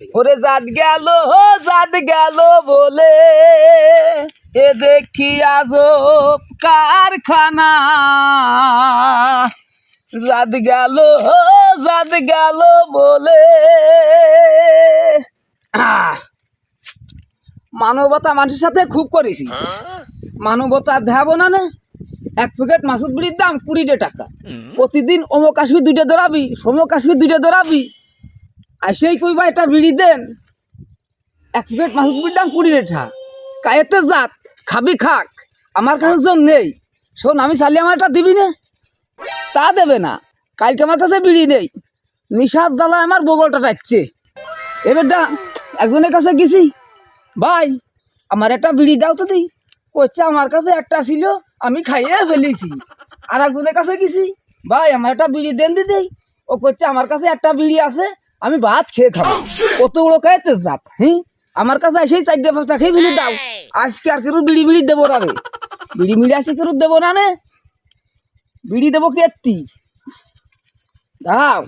ওরে জাত গেল বলে এ দেখি আজব কারখানা। জাত গেল বলে মানবতা মানুষের সাথে খুব করেছি। মানবতা দেখাবো না নে। এক প্যাকেট মাসুদ বিড়ির দাম 20 টাকা। প্রতিদিন অমুক আসবি 2টা ধরাবি, সমুক আসবি 2টা ধরাবি, আর সেই কইবা একটা বিড়ি দেন। এক প্যাকেট মাসুদ বিড়ির দাম 20 টাকা। কায়েতে জাত খাবি খাক, আমার কাছে জন নেই। শোন, আমি চালি আমার একটা দিবি না, তা দেবে না। কালকে আমার কাছে বিড়ি নেই, নিশার দাদা আমার বগলটা টাচ্ছে। এবারটা একজনের কাছে গেছি, ভাই আমার একটা বিড়ি দাও তো দিই। কইছে আমার কাছে একটা ছিল, আমি খাইয়ে ফেলেছি। আর একজনের কাছে গেছি, ভাই আমার একটা বিড়ি দেন দিদি। ও কইছে আমার কাছে একটা বিড়ি আছে, আমি ভাত খেয়ে খাবো। কত বড় খাইতে জাত। আমার কাছে এসেই 4-5টা খেয়ে ফেলে দাও। আজকে আর কেউ বিড়ি দেবো না রে। বিড়ি মিড়ি আসে কেউ দেবো না নে। বিড়ি দেবো কেত্তি, দাঁড়াও।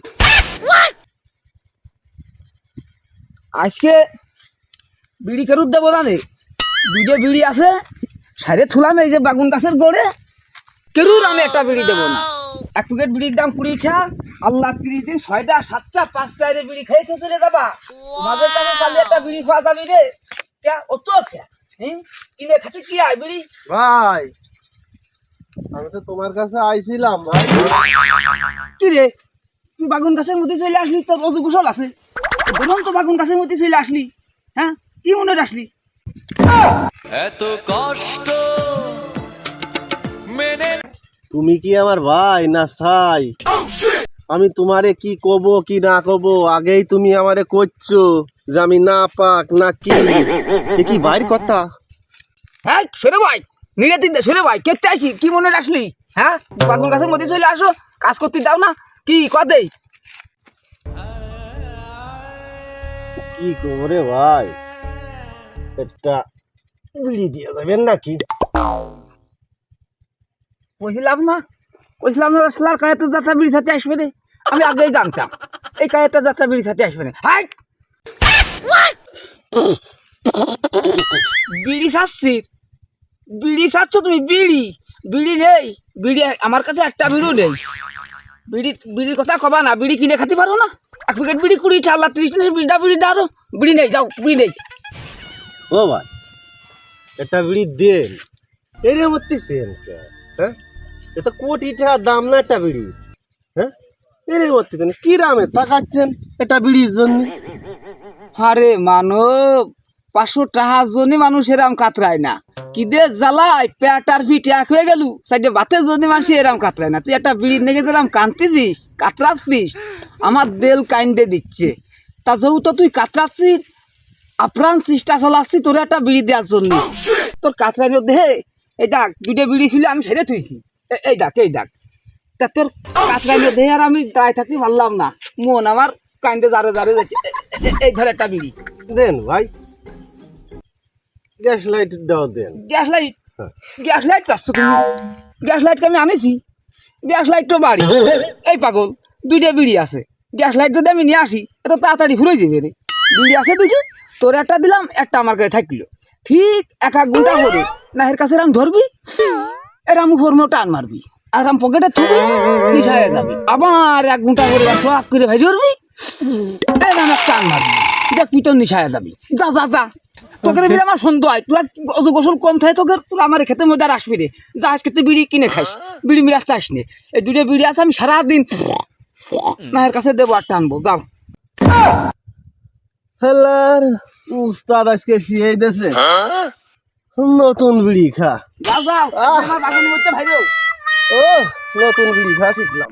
আজকে বিড়ি কেরুর দেবো না রে। 2টা বিড়ি আছে, সারে থুলাম এই যে বাগুন গাছের গোড়ে। কেরুর আমি একটা বিড়ি দেবো না। এক প্যাকেট বিড়ির দাম 20 টাকা। আল্লাহ 30 দিন 6টা 7টা 5টা রে বিড়ি খেয়ে খেয়ে চলে যাবা। তোমাদের কাছে চালে একটা বিড়ি খাওয়া যাবি রে। কে অত কে কিনে খাতে কি আয় বিড়ি? ভাই আমি তো তোমার কাছে আইছিলাম ভাই। কি রে, তুই বাগুন গাছের মধ্যে চলে আসলি? তোর অজু গোসল আছে, ধরুন তো বাগুন গাছের মধ্যে চলে আসলি। হ্যাঁ, কি মনে আসলি? এত কষ্ট মেনে তুমি কি আমার ভাই না ছাই? আমি তোমারে কি কব কি না কব আগেই তুমি আমারে কইছো যে আমি না পাক না কি। এ কি বাইর কথা? হ্যাঁ সরে ভাই, নিরাতি দে সরে ভাই। কেটে আইছি, কি মনে আসলি? হ্যাঁ, বাগুন গাছের মধ্যে চলে আসো, কাজ করতে দাও না। কি কদেই কি করে ভাই, একটা বিড়ি দিয়ে যাবেন নাকি? কইছিলাম না সালার কায়েতে যাত্রা বিড়ি সাথে আসবে রে। আমি আগেই জানতাম এই কায়েতে যাত্রা বিড়ি সাথে আসবে না। হাই, বিড়ি চাচ্ছিস? বিড়ি চাচ্ছ তুমি? বিড়ি নেই। বিড়ি আমার কাছে একটা বিড়িও নেই। বিড়ির কথা কবা না। বিড়ি কিনে খাতে পারো না? এক প্যাকেট বিড়ি 20 টাকা, আল্লাহ 30 টাকা বিড়ি দাও। বিড়ি নেই, যাও বিড়ি নেই। ও ভাই একটা বিড়ি দেন। এর মধ্যে সেন কে? হ্যাঁ, এটা কোটি টাকা দাম না একটা বিড়ি। হ্যাঁ, এর মধ্যে দেন কি রামে তাকাচ্ছেন একটা বিড়ির জন্য? আরে মানব, 500 টাকার জন্য মানুষ এরাম কাতরায় না। কি দে জ্বালায় পেট আর পিঠ এক হয়ে গেল। সাইডে ভাতের জন্য মানুষ এরাম কাতরায় না। তুই একটা বিড়ি নেগে দিলাম, কানতে দিস, কাতরাচ্ছিস, আমার দেল কাইন্দে দিচ্ছে। তা যেহেতু তুই কাতরাচ্ছিস, আপ্রাণ চেষ্টা চালাচ্ছি তোর একটা বিড়ি দেওয়ার জন্য। তোর কাতরাইন দেহে এই দেখ 2টা বিড়ি ছিল, আমি সেরে থুইছি। এই দেখ তা তোর কাতরাইন দেহে আর আমি দায় থাকতে পারলাম না। মন আমার কাইন্দে জারে যাচ্ছে। এই ধর একটা বিড়ি দেন ভাই, গ্যাস লাইট দাও দেন। গ্যাস লাইট চাচ্ছ তুমি? গ্যাস লাইটকে আমি আনিছি, গ্যাস লাইট তো বাড়ি। এই পাগল, 2টা বিড়ি আছে, গ্যাস লাইট যদি আমি নিয়ে আসি এত তাড়াতাড়ি ফুরে যাবে রে। বিড়ি আছে 2টি, তোর একটা দিলাম, একটা আমার কাছে থাকলো। ঠিক 1 ঘন্টা পরে না এর কাছে এরম ধরবি, এরম ফর্ম টান মারবি, আর আম পকেটে থুবি, নিশায় যাবি। আবার 1 ঘন্টা পরে ট্রাক করে ভাই ধরবি, এরম এক টান মারবি, দেখবি তোর নিশায় যাবি। যা তোকে বিড়ি আমার সন্দেহ হয়। তোরা অজু গোসল কম থাকে, তোরা আমার খেতে মধ্যে আর আসবি রে। যা আজকে তুই বিড়ি কিনে খাইস, বিড়ি মিরাজ চাস নে। এই 2টা বিড়ি আছে, আমি সারাদিন মায়ের কাছে দেবো আর টানবো। যাও। হেলার উস্তাদ আজকে শিয়াই দেছে নতুন বিড়ি খা। যাও আমার বাগানের মধ্যে ভাইরো। ও নতুন বিড়ি খা শিখলাম।